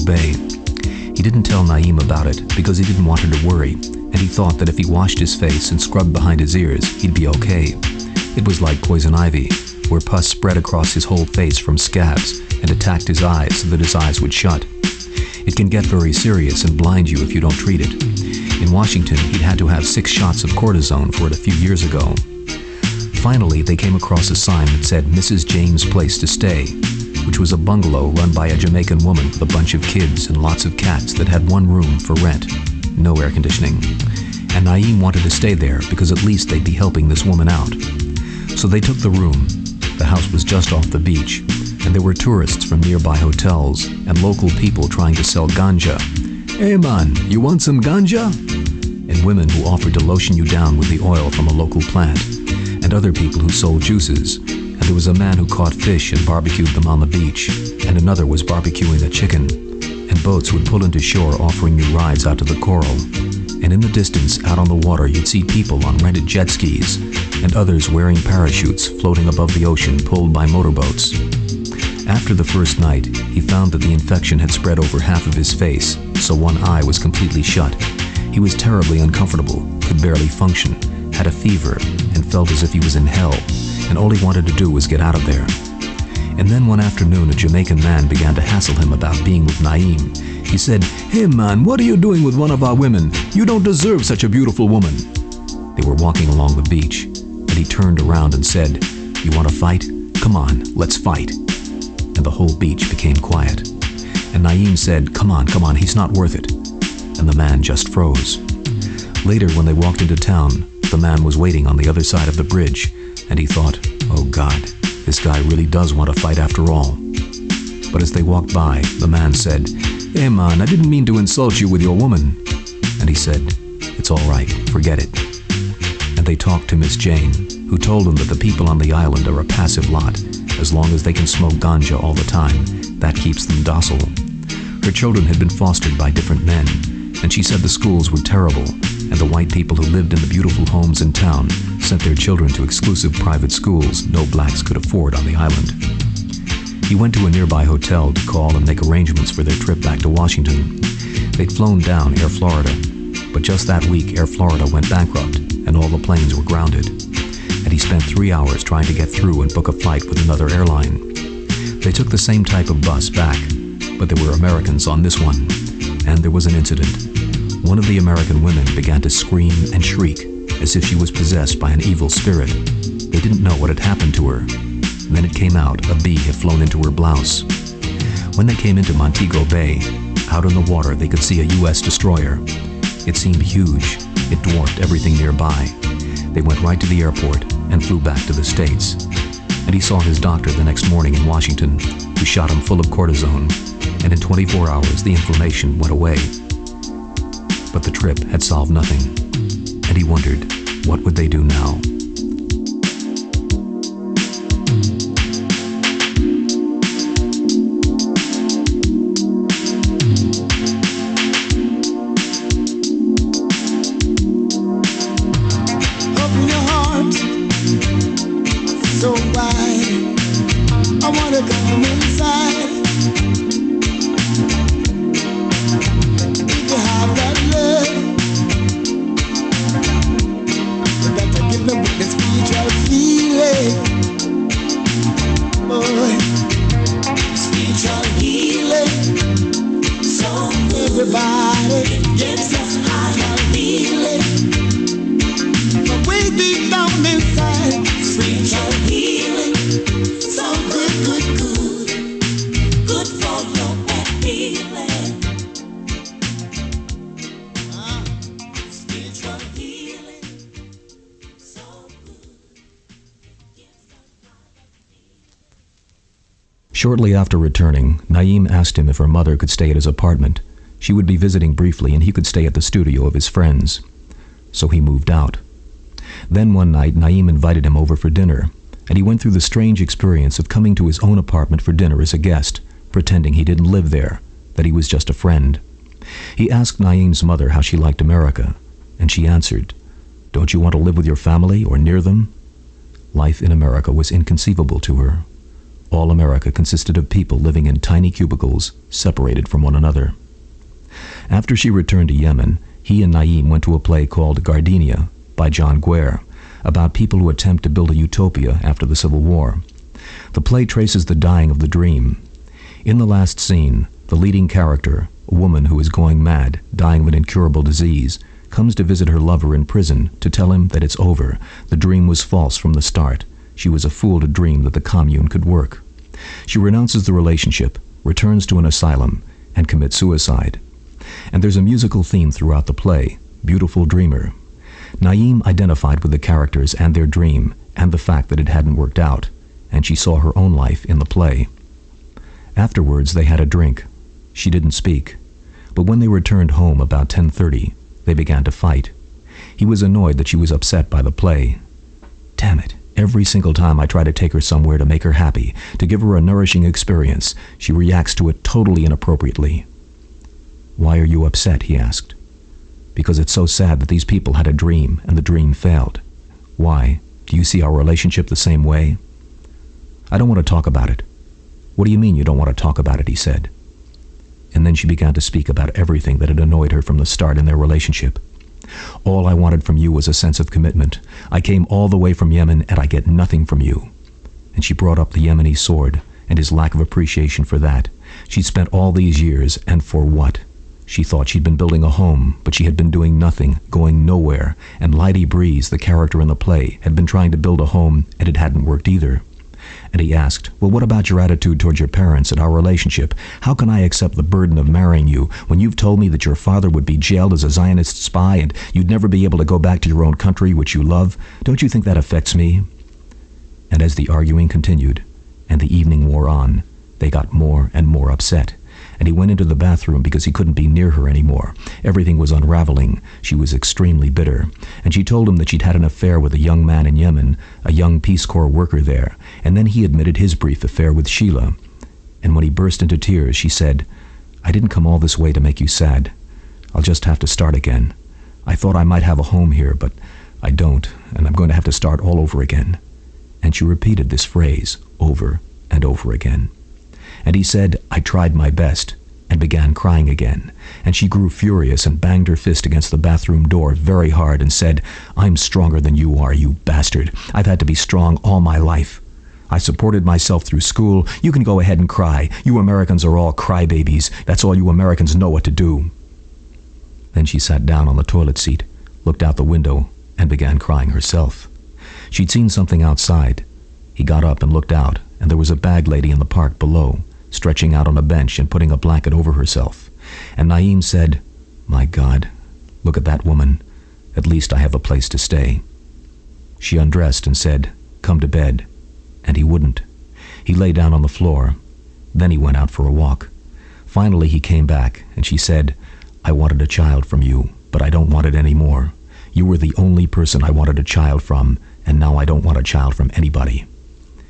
Bay. He didn't tell Naeem about it because he didn't want her to worry, and he thought that if he washed his face and scrubbed behind his ears, he'd be okay. It was like poison ivy, where pus spread across his whole face from scabs and attacked his eyes so that his eyes would shut. It can get very serious and blind you if you don't treat it. In Washington, he'd had to have 6 shots of cortisone for it a few years ago. Finally, they came across a sign that said Mrs. Jane's Place to Stay, which was a bungalow run by a Jamaican woman with a bunch of kids and lots of cats that had 1 room for rent, no air conditioning. And Naeem wanted to stay there because at least they'd be helping this woman out. So they took the room. The house was just off the beach, and there were tourists from nearby hotels and local people trying to sell ganja. "Hey man, you want some ganja?" And women who offered to lotion you down with the oil from a local plant, and other people who sold juices. And there was a man who caught fish and barbecued them on the beach, and another was barbecuing a chicken. And boats would pull into shore offering you rides out to the coral. And in the distance, out on the water, you'd see people on rented jet skis, and others wearing parachutes floating above the ocean pulled by motorboats. After the first night, he found that the infection had spread over half of his face, so one eye was completely shut. He was terribly uncomfortable, could barely function, had a fever, and felt as if he was in hell, and all he wanted to do was get out of there. And then one afternoon, a Jamaican man began to hassle him about being with Naeem. He said, "Hey man, what are you doing with one of our women? You don't deserve such a beautiful woman." They were walking along the beach, and he turned around and said, "You want to fight? Come on, let's fight." And the whole beach became quiet. And Naeem said, come on, he's not worth it." And the man just froze. Later, when they walked into town, the man was waiting on the other side of the bridge, and he thought, "Oh God, this guy really does want to fight after all." But as they walked by, the man said, "Hey man, I didn't mean to insult you with your woman." And he said, "It's all right, forget it." And they talked to Miss Jane, who told them that the people on the island are a passive lot. As long as they can smoke ganja all the time, that keeps them docile. Her children had been fostered by different men, and she said the schools were terrible, and the white people who lived in the beautiful homes in town sent their children to exclusive private schools no blacks could afford on the island. He went to a nearby hotel to call and make arrangements for their trip back to Washington. They'd flown down Air Florida, but just that week Air Florida went bankrupt and all the planes were grounded. And he spent 3 hours trying to get through and book a flight with another airline. They took the same type of bus back, but there were Americans on this one, and there was an incident. One of the American women began to scream and shriek as if she was possessed by an evil spirit. They didn't know what had happened to her. And then it came out a bee had flown into her blouse. When they came into Montego Bay, out in the water they could see a U.S. destroyer. It seemed huge. It dwarfed everything nearby. They went right to the airport and flew back to the States. And he saw his doctor the next morning in Washington, who shot him full of cortisone, and in 24 hours the inflammation went away. But the trip had solved nothing, and he wondered, what would they do now? So wide, I wanna come inside. If you have that love, you better give me with the spiritual feeling. Oh, spiritual healing. So everybody gets us higher feeling. But way deep down inside, spiritual healing, so good, good, good, good for your back feeling. Spiritual healing, so good. Shortly after returning, Naeem asked him if her mother could stay at his apartment. She would be visiting briefly and he could stay at the studio of his friends. So he moved out. Then one night, Naeem invited him over for dinner, and he went through the strange experience of coming to his own apartment for dinner as a guest, pretending he didn't live there, that he was just a friend. He asked Naeem's mother how she liked America, and she answered, "Don't you want to live with your family or near them?" Life in America was inconceivable to her. All America consisted of people living in tiny cubicles, separated from one another. After she returned to Yemen, he and Naim went to a play called Gardenia by John Guare, about people who attempt to build a utopia after the Civil War. The play traces the dying of the dream. In the last scene, the leading character, a woman who is going mad, dying of an incurable disease, comes to visit her lover in prison to tell him that it's over. The dream was false from the start. She was a fool to dream that the commune could work. She renounces the relationship, returns to an asylum, and commits suicide. And there's a musical theme throughout the play, Beautiful Dreamer. Naim identified with the characters and their dream, and the fact that it hadn't worked out, and she saw her own life in the play. Afterwards, they had a drink. She didn't speak. But when they returned home about 10:30, they began to fight. He was annoyed that she was upset by the play. Damn it. Every single time I try to take her somewhere to make her happy, to give her a nourishing experience, she reacts to it totally inappropriately. Why are you upset? He asked. Because it's so sad that these people had a dream and the dream failed. Why? Do you see our relationship the same way? I don't want to talk about it. What do you mean you don't want to talk about it? He said. And then she began to speak about everything that had annoyed her from the start in their relationship. All I wanted from you was a sense of commitment. I came all the way from Yemen and I get nothing from you. And she brought up the Yemeni sword and his lack of appreciation for that. She'd spent all these years, and for what? She thought she'd been building a home, but she had been doing nothing, going nowhere, and Lydie Breeze, the character in the play, had been trying to build a home, and it hadn't worked either. And he asked, well, what about your attitude towards your parents and our relationship? How can I accept the burden of marrying you when you've told me that your father would be jailed as a Zionist spy and you'd never be able to go back to your own country, which you love? Don't you think that affects me? And as the arguing continued, and the evening wore on, they got more and more upset. And he went into the bathroom because he couldn't be near her anymore. Everything was unraveling. She was extremely bitter. And she told him that she'd had an affair with a young man in Yemen, a young Peace Corps worker there. And then he admitted his brief affair with Sheila. And when he burst into tears, she said, I didn't come all this way to make you sad. I'll just have to start again. I thought I might have a home here, but I don't, and I'm going to have to start all over again. And she repeated this phrase over and over again. And he said, I tried my best, and began crying again. And she grew furious and banged her fist against the bathroom door very hard and said, I'm stronger than you are, you bastard. I've had to be strong all my life. I supported myself through school. You can go ahead and cry. You Americans are all crybabies. That's all you Americans know what to do. Then she sat down on the toilet seat, looked out the window, and began crying herself. She'd seen something outside. He got up and looked out, and there was a bag lady in the park below, stretching out on a bench and putting a blanket over herself. And Naim said, my God, look at that woman. At least I have a place to stay. She undressed and said, come to bed. And he wouldn't. He lay down on the floor. Then he went out for a walk. Finally he came back, and she said, I wanted a child from you, but I don't want it anymore. You were the only person I wanted a child from, and now I don't want a child from anybody.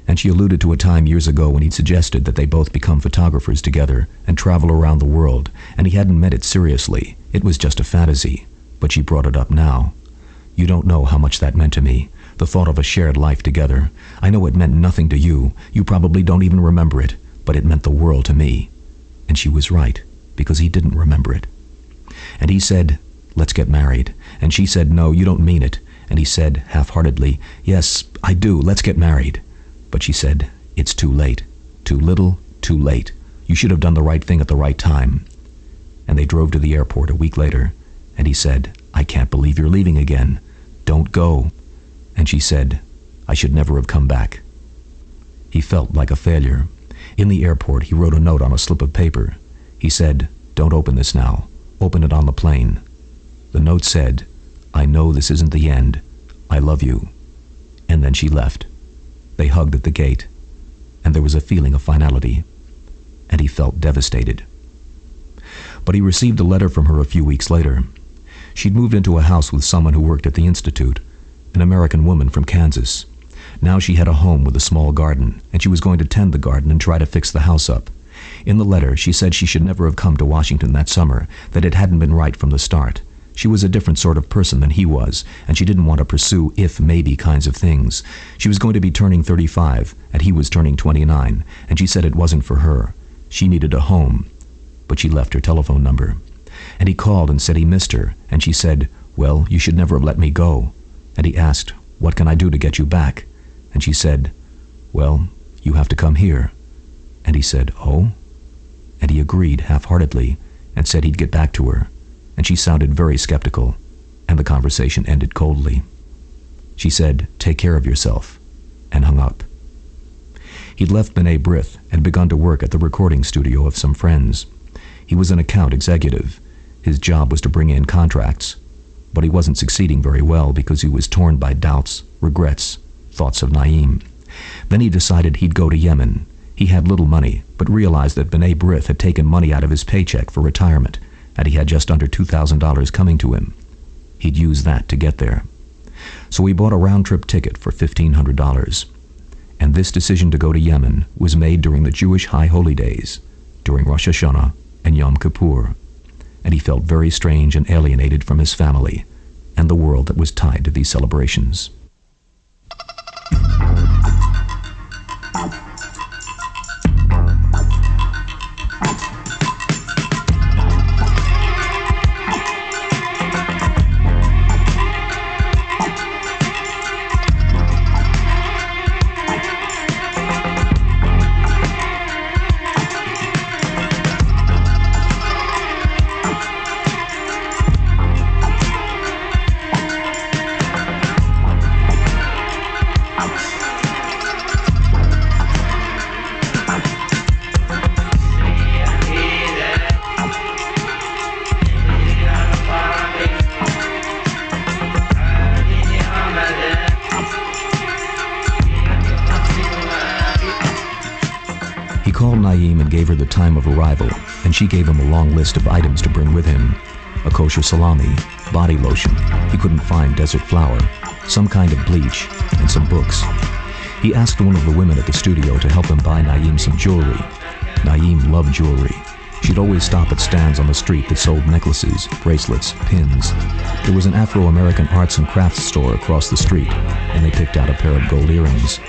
And she alluded to a time years ago when he'd suggested that they both become photographers together and travel around the world, and he hadn't meant it seriously. It was just a fantasy. But she brought it up now. You don't know how much that meant to me, the thought of a shared life together. I know it meant nothing to you. You probably don't even remember it, but it meant the world to me. And she was right, because he didn't remember it. And he said, let's get married. And she said, no, you don't mean it. And he said, half-heartedly, yes, I do, let's get married. But she said, it's too late. Too little, too late. You should have done the right thing at the right time. And they drove to the airport a week later, and he said, I can't believe you're leaving again. Don't go. And she said, I should never have come back. He felt like a failure. In the airport, he wrote a note on a slip of paper. He said, don't open this now. Open it on the plane. The note said, I know this isn't the end. I love you. And then she left. They hugged at the gate, and there was a feeling of finality, and he felt devastated. But he received a letter from her a few weeks later. She'd moved into a house with someone who worked at the Institute, an American woman from Kansas. Now she had a home with a small garden, and she was going to tend the garden and try to fix the house up. In the letter, she said she should never have come to Washington that summer, that it hadn't been right from the start, She was a different sort of person than he was, and she didn't want to pursue if-maybe kinds of things. She was going to be turning 35, and he was turning 29, and she said it wasn't for her. She needed a home, but she left her telephone number. And he called and said he missed her, and she said, "Well, you should never have let me go." And he asked, "What can I do to get you back?" And she said, "Well, you have to come here." And he said, "Oh?" And he agreed half-heartedly and said he'd get back to her. And she sounded very skeptical, and the conversation ended coldly. She said, "Take care of yourself," and hung up. He'd left B'nai B'rith and begun to work at the recording studio of some friends. He was an account executive. His job was to bring in contracts, but he wasn't succeeding very well because he was torn by doubts, regrets, thoughts of Naeem. Then he decided he'd go to Yemen. He had little money, but realized that B'nai B'rith had taken money out of his paycheck for retirement, and he had just under $2,000 coming to him. He'd use that to get there. So he bought a round-trip ticket for $1,500. And this decision to go to Yemen was made during the Jewish High Holy Days, during Rosh Hashanah and Yom Kippur. And he felt very strange and alienated from his family and the world that was tied to these celebrations. Gave her the time of arrival, and she gave him a long list of items to bring with him. A kosher salami, body lotion, he couldn't find desert flour, some kind of bleach, and some books. He asked one of the women at the studio to help him buy Naeem some jewelry. Naeem loved jewelry. She'd always stop at stands on the street that sold necklaces, bracelets, pins. There was an Afro-American arts and crafts store across the street, and they picked out a pair of gold earrings.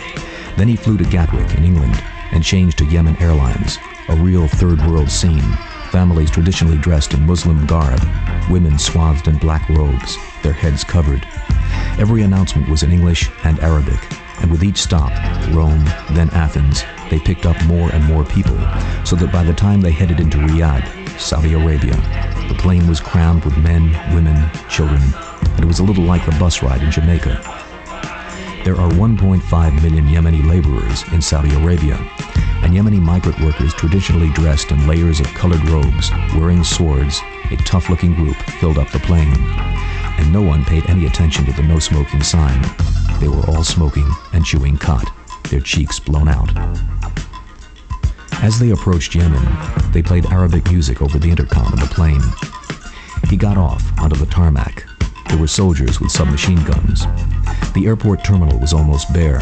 Then he flew to Gatwick in England and changed to Yemen Airlines, a real third-world scene, families traditionally dressed in Muslim garb, women swathed in black robes, their heads covered. Every announcement was in English and Arabic, and with each stop, Rome, then Athens, they picked up more and more people, so that by the time they headed into Riyadh, Saudi Arabia, the plane was crammed with men, women, children, and it was a little like the bus ride in Jamaica. There are 1.5 million Yemeni laborers in Saudi Arabia, and Yemeni migrant workers traditionally dressed in layers of colored robes, wearing swords, a tough-looking group filled up the plane. And no one paid any attention to the no-smoking sign. They were all smoking and chewing khat, their cheeks blown out. As they approached Yemen, they played Arabic music over the intercom of the plane. He got off onto the tarmac. There were soldiers with submachine guns. The airport terminal was almost bare.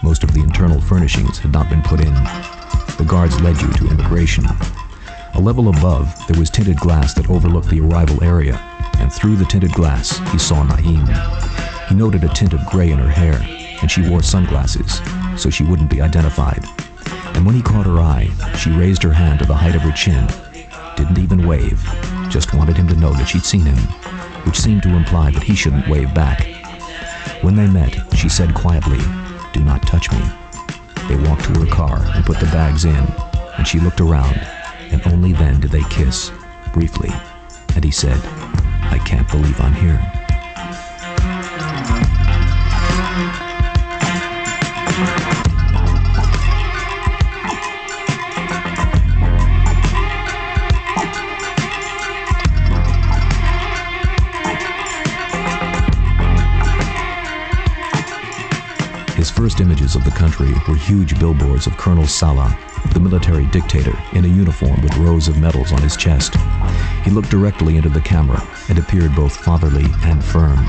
Most of the internal furnishings had not been put in. The guards led you to immigration. A level above, there was tinted glass that overlooked the arrival area, and through the tinted glass, he saw Naeem. He noted a tint of gray in her hair, and she wore sunglasses, so she wouldn't be identified. And when he caught her eye, she raised her hand to the height of her chin, didn't even wave, just wanted him to know that she'd seen him, which seemed to imply that he shouldn't wave back. When they met, she said quietly, "Do not touch me." They walked to her car and put the bags in, and she looked around, and only then did they kiss, briefly, and he said, "I can't believe I'm here." His first images of the country were huge billboards of Colonel Salah, the military dictator, in a uniform with rows of medals on his chest. He looked directly into the camera and appeared both fatherly and firm.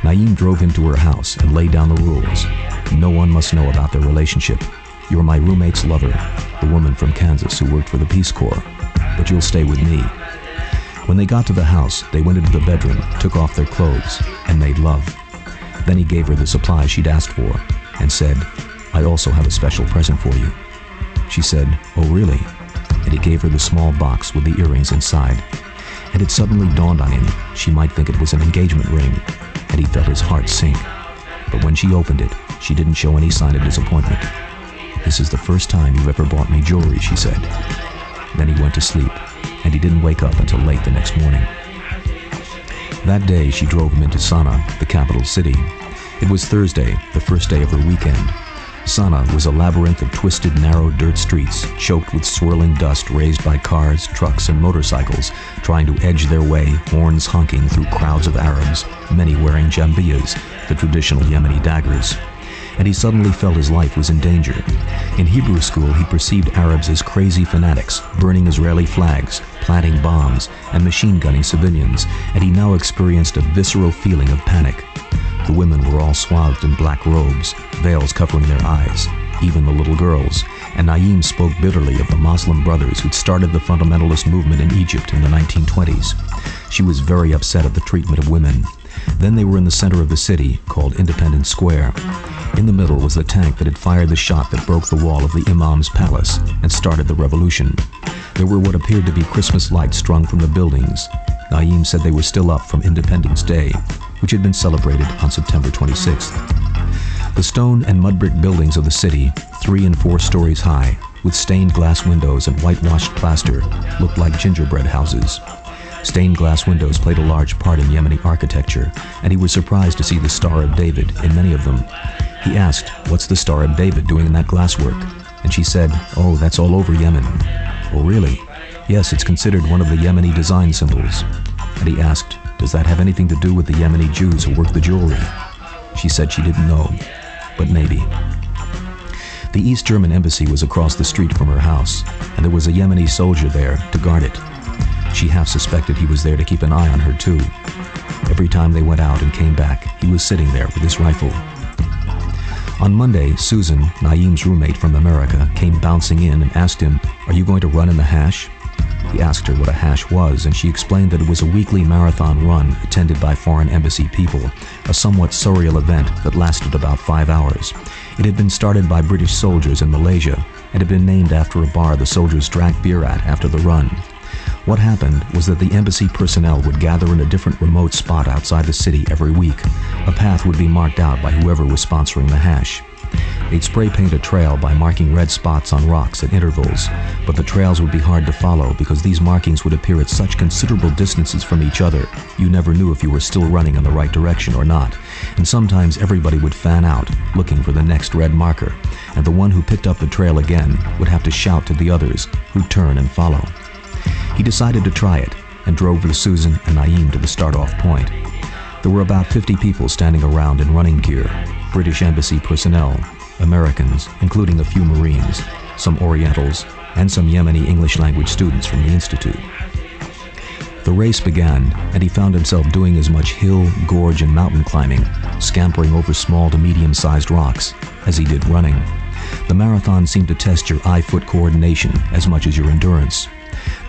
Naeem drove him to her house and laid down the rules. No one must know about their relationship. You're my roommate's lover, the woman from Kansas who worked for the Peace Corps, but you'll stay with me. When they got to the house, they went into the bedroom, took off their clothes, and made love. Then he gave her the supplies she'd asked for and said, "I also have a special present for you." She said, "Oh, really?" And he gave her the small box with the earrings inside. And it suddenly dawned on him she might think it was an engagement ring, and he felt his heart sink. But when she opened it, she didn't show any sign of disappointment. "This is the first time you've ever bought me jewelry," she said. Then he went to sleep, and he didn't wake up until late the next morning. That day, she drove him into Sana'a, the capital city. It was Thursday, the first day of her weekend. Sana'a was a labyrinth of twisted, narrow dirt streets, choked with swirling dust raised by cars, trucks, and motorcycles, trying to edge their way, horns honking through crowds of Arabs, many wearing jambiyas, the traditional Yemeni daggers. And he suddenly felt his life was in danger. In Hebrew school, he perceived Arabs as crazy fanatics, burning Israeli flags, planting bombs, and machine gunning civilians, and he now experienced a visceral feeling of panic. The women were all swathed in black robes, veils covering their eyes, even the little girls, and Naim spoke bitterly of the Muslim brothers who'd started the fundamentalist movement in Egypt in the 1920s. She was very upset at the treatment of women. Then they were in the center of the city, called Independence Square. In the middle was the tank that had fired the shot that broke the wall of the Imam's palace and started the revolution. There were what appeared to be Christmas lights strung from the buildings. Naim said they were still up from Independence Day, which had been celebrated on September 26th. The stone and mud brick buildings of the city, 3 and 4 stories high, with stained glass windows and whitewashed plaster, looked like gingerbread houses. Stained glass windows played a large part in Yemeni architecture, and he was surprised to see the Star of David in many of them. He asked, "What's the Star of David doing in that glasswork?" And she said, "Oh, that's all over Yemen." "Oh, really?" "Yes, it's considered one of the Yemeni design symbols." And he asked, "Does that have anything to do with the Yemeni Jews who work the jewelry?" She said she didn't know, but maybe. The East German embassy was across the street from her house, and there was a Yemeni soldier there to guard it. She half suspected he was there to keep an eye on her too. Every time they went out and came back, he was sitting there with his rifle. On Monday, Susan, Naim's roommate from America, came bouncing in and asked him, "Are you going to run in the hash?" He asked her what a hash was, and she explained that it was a weekly marathon run attended by foreign embassy people, a somewhat surreal event that lasted about 5 hours. It had been started by British soldiers in Malaysia and had been named after a bar the soldiers drank beer at after the run. What happened was that the embassy personnel would gather in a different remote spot outside the city every week. A path would be marked out by whoever was sponsoring the hash. They'd spray paint a trail by marking red spots on rocks at intervals, but the trails would be hard to follow because these markings would appear at such considerable distances from each other, you never knew if you were still running in the right direction or not. And sometimes everybody would fan out, looking for the next red marker, and the one who picked up the trail again would have to shout to the others, who'd turn and follow. He decided to try it, and drove with Susan and Naim to the start-off point. There were about 50 people standing around in running gear, British embassy personnel, Americans, including a few Marines, some Orientals, and some Yemeni English language students from the Institute. The race began, and he found himself doing as much hill, gorge, and mountain climbing, scampering over small to medium-sized rocks, as he did running. The marathon seemed to test your eye-foot coordination as much as your endurance.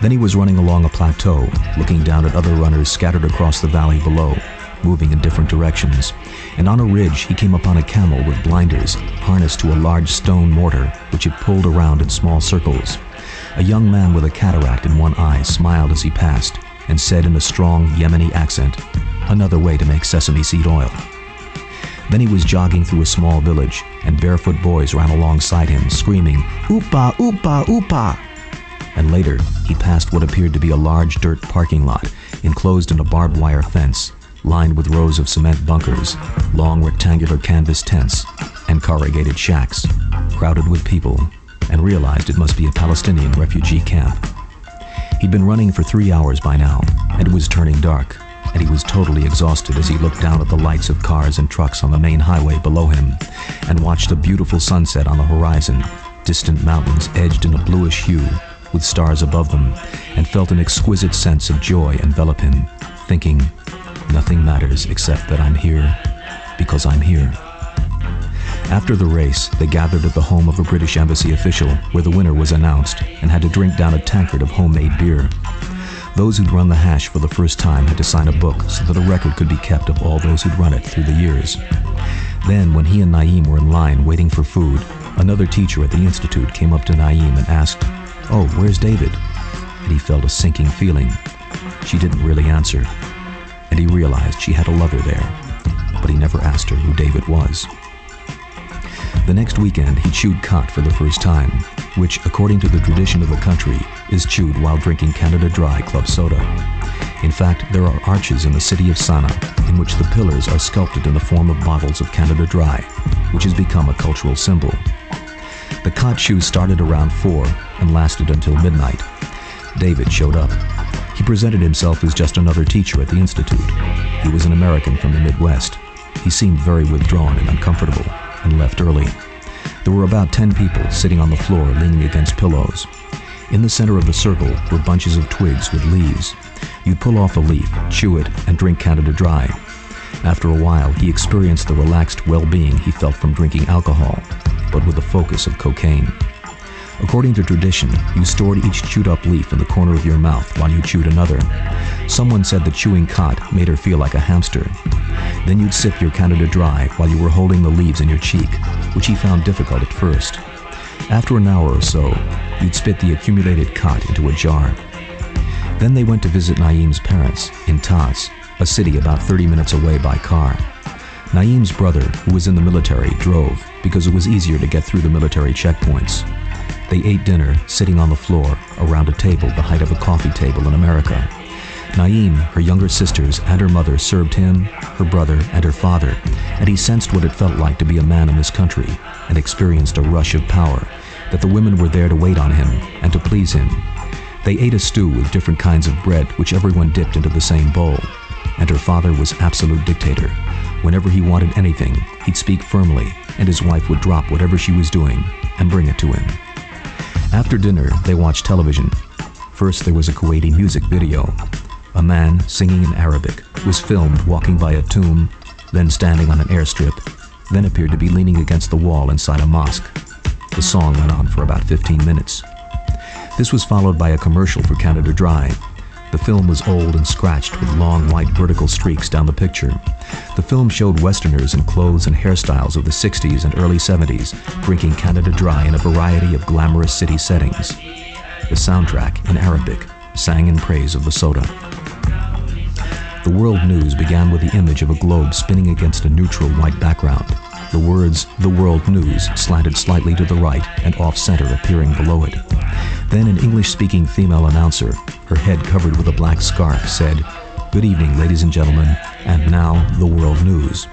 Then he was running along a plateau, looking down at other runners scattered across the valley below, moving in different directions. And on a ridge, he came upon a camel with blinders, harnessed to a large stone mortar, which it pulled around in small circles. A young man with a cataract in one eye smiled as he passed, and said in a strong Yemeni accent, "Another way to make sesame seed oil." Then he was jogging through a small village, and barefoot boys ran alongside him, screaming, "Oopa, oopa, oopa!" And later, he passed what appeared to be a large dirt parking lot, enclosed in a barbed wire fence, lined with rows of cement bunkers, long rectangular canvas tents, and corrugated shacks, crowded with people, and realized it must be a Palestinian refugee camp. He'd been running for 3 hours by now, and it was turning dark, and he was totally exhausted as he looked down at the lights of cars and trucks on the main highway below him, and watched the beautiful sunset on the horizon, distant mountains edged in a bluish hue, with stars above them, and felt an exquisite sense of joy envelop him, thinking, "Nothing matters except that I'm here, because I'm here." After the race, they gathered at the home of a British embassy official, where the winner was announced, and had to drink down a tankard of homemade beer. Those who'd run the hash for the first time had to sign a book so that a record could be kept of all those who'd run it through the years. Then, when he and Naeem were in line waiting for food, another teacher at the institute came up to Naeem and asked, "Oh, where's David?" And he felt a sinking feeling. She didn't really answer, and he realized she had a lover there, but he never asked her who David was. The next weekend, he chewed khat for the first time, which, according to the tradition of the country, is chewed while drinking Canada Dry club soda. In fact, there are arches in the city of Sana'a in which the pillars are sculpted in the form of bottles of Canada Dry, which has become a cultural symbol. The khat chew started around 4 and lasted until midnight. David showed up. He presented himself as just another teacher at the institute. He was an American from the Midwest. He seemed very withdrawn and uncomfortable, and left early. There were about 10 people sitting on the floor leaning against pillows. In the center of the circle were bunches of twigs with leaves. You'd pull off a leaf, chew it, and drink Canada Dry. After a while, he experienced the relaxed well-being he felt from drinking alcohol, but with the focus of cocaine. According to tradition, you stored each chewed-up leaf in the corner of your mouth while you chewed another. Someone said that chewing khat made her feel like a hamster. Then you'd sip your Canada Dry while you were holding the leaves in your cheek, which he found difficult at first. After an hour or so, you'd spit the accumulated khat into a jar. Then they went to visit Naeem's parents in Taz, a city about 30 minutes away by car. Naeem's brother, who was in the military, drove because it was easier to get through the military checkpoints. They ate dinner sitting on the floor around a table the height of a coffee table in America. Naeem, her younger sisters, and her mother served him, her brother, and her father, and he sensed what it felt like to be a man in this country and experienced a rush of power, that the women were there to wait on him and to please him. They ate a stew with different kinds of bread which everyone dipped into the same bowl, and her father was absolute dictator. Whenever he wanted anything, he'd speak firmly, and his wife would drop whatever she was doing and bring it to him. After dinner, they watched television. First, there was a Kuwaiti music video. A man, singing in Arabic, was filmed walking by a tomb, then standing on an airstrip, then appeared to be leaning against the wall inside a mosque. The song went on for about 15 minutes. This was followed by a commercial for Canada Dry. The film was old and scratched with long white vertical streaks down the picture. The film showed Westerners in clothes and hairstyles of the 60s and early 70s drinking Canada Dry in a variety of glamorous city settings. The soundtrack, in Arabic, sang in praise of the soda. The world news began with the image of a globe spinning against a neutral white background. The words, "The World News," slanted slightly to the right and off-center appearing below it. Then an English-speaking female announcer, her head covered with a black scarf, said, "Good evening, ladies and gentlemen, and now the World News."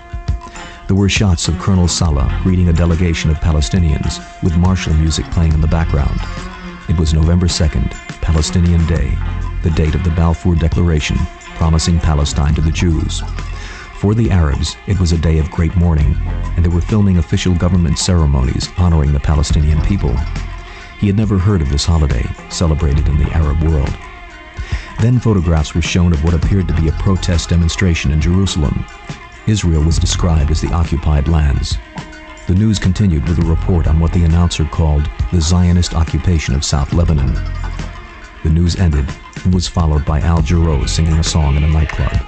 There were shots of Colonel Salah greeting a delegation of Palestinians, with martial music playing in the background. It was November 2nd, Palestinian Day, the date of the Balfour Declaration, promising Palestine to the Jews. For the Arabs, it was a day of great mourning, and they were filming official government ceremonies honoring the Palestinian people. He had never heard of this holiday, celebrated in the Arab world. Then photographs were shown of what appeared to be a protest demonstration in Jerusalem. Israel was described as the occupied lands. The news continued with a report on what the announcer called the Zionist occupation of South Lebanon. The news ended and was followed by Al Jarreau singing a song in a nightclub.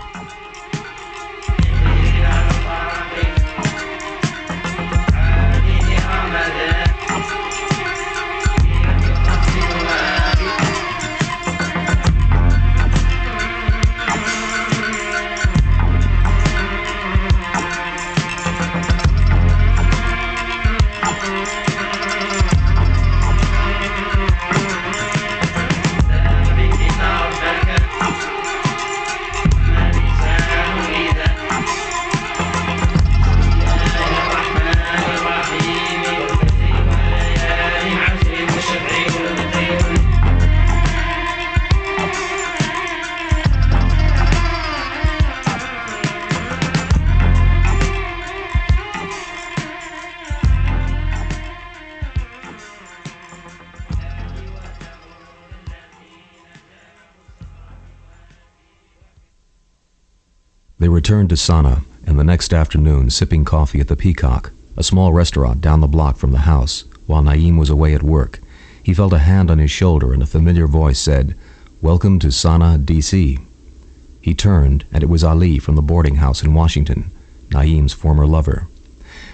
They returned to Sana'a, and the next afternoon sipping coffee at the Peacock, a small restaurant down the block from the house, while Naeem was away at work. He felt a hand on his shoulder and a familiar voice said, "Welcome to Sana, D.C." He turned, and it was Ali from the boarding house in Washington, Naeem's former lover.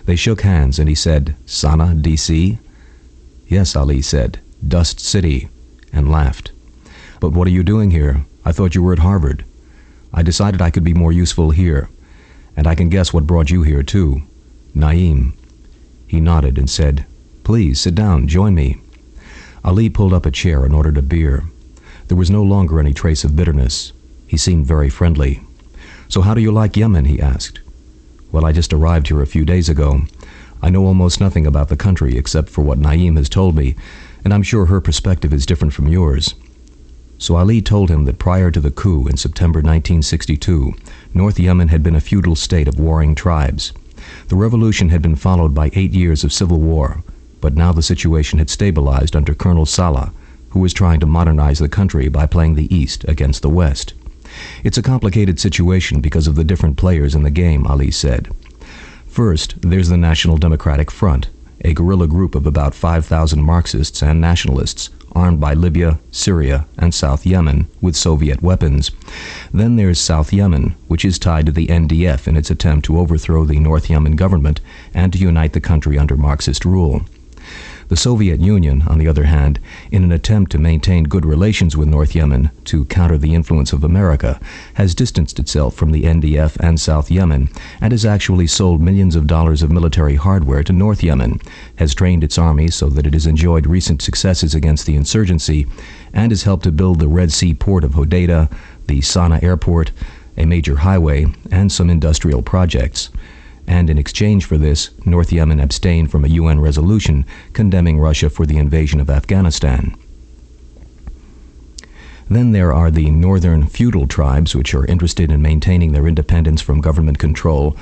They shook hands, and he said, "Sana, D.C.?" "Yes," Ali said, "Dust City," and laughed. "But what are you doing here? I thought you were at Harvard." "I decided I could be more useful here. And I can guess what brought you here, too. Naeem." He nodded and said, "Please, sit down, join me." Ali pulled up a chair and ordered a beer. There was no longer any trace of bitterness. He seemed very friendly. "So how do you like Yemen?" he asked. "Well, I just arrived here a few days ago. I know almost nothing about the country except for what Naeem has told me, and I'm sure her perspective is different from yours." So Ali told him that prior to the coup in September 1962, North Yemen had been a feudal state of warring tribes. The revolution had been followed by 8 years of civil war, but now the situation had stabilized under Colonel Saleh, who was trying to modernize the country by playing the East against the West. "It's a complicated situation because of the different players in the game," Ali said. "First, there's the National Democratic Front, a guerrilla group of about 5,000 Marxists and nationalists, armed by Libya, Syria, and South Yemen with Soviet weapons. Then there's South Yemen, which is tied to the NDF in its attempt to overthrow the North Yemen government and to unite the country under Marxist rule. The Soviet Union, on the other hand, in an attempt to maintain good relations with North Yemen to counter the influence of America, has distanced itself from the NDF and South Yemen and has actually sold millions of dollars of military hardware to North Yemen, has trained its army so that it has enjoyed recent successes against the insurgency, and has helped to build the Red Sea port of Hodeidah, the Sana'a airport, a major highway, and some industrial projects. And in exchange for this, North Yemen abstained from a UN resolution condemning Russia for the invasion of Afghanistan. Then there are the northern feudal tribes, which are interested in maintaining their independence from government control.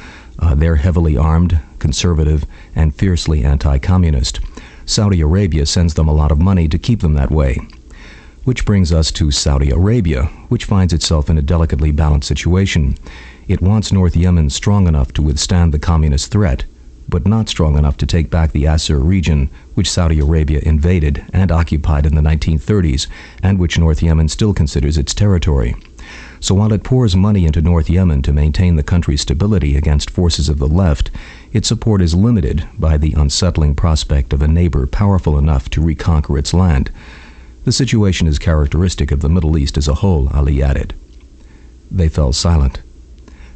They're heavily armed, conservative, and fiercely anti-communist. Saudi Arabia sends them a lot of money to keep them that way. Which brings us to Saudi Arabia, which finds itself in a delicately balanced situation. It wants North Yemen strong enough to withstand the communist threat, but not strong enough to take back the Asir region, which Saudi Arabia invaded and occupied in the 1930s, and which North Yemen still considers its territory. So while it pours money into North Yemen to maintain the country's stability against forces of the left, its support is limited by the unsettling prospect of a neighbor powerful enough to reconquer its land. The situation is characteristic of the Middle East as a whole, Ali added. They fell silent.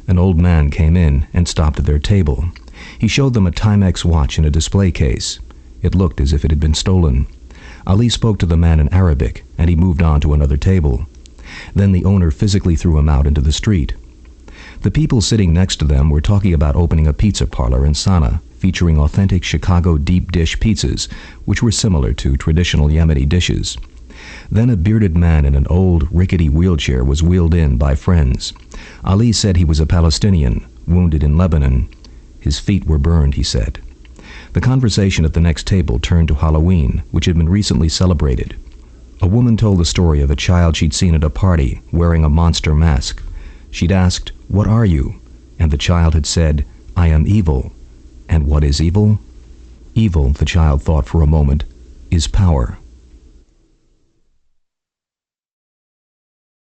An old man came in and stopped at their table. He showed them a Timex watch in a display case. It looked as if it had been stolen. Ali spoke to the man in Arabic, and he moved on to another table. Then the owner physically threw him out into the street. The people sitting next to them were talking about opening a pizza parlor in Sana'a, featuring authentic Chicago deep dish pizzas, which were similar to traditional Yemeni dishes. Then a bearded man in an old, rickety wheelchair was wheeled in by friends. Ali said he was a Palestinian, wounded in Lebanon. His feet were burned, he said. The conversation at the next table turned to Halloween, which had been recently celebrated. A woman told the story of a child she'd seen at a party, wearing a monster mask. She'd asked, "What are you?" And the child had said, "I am evil." And what is evil? Evil, the child thought for a moment, is power.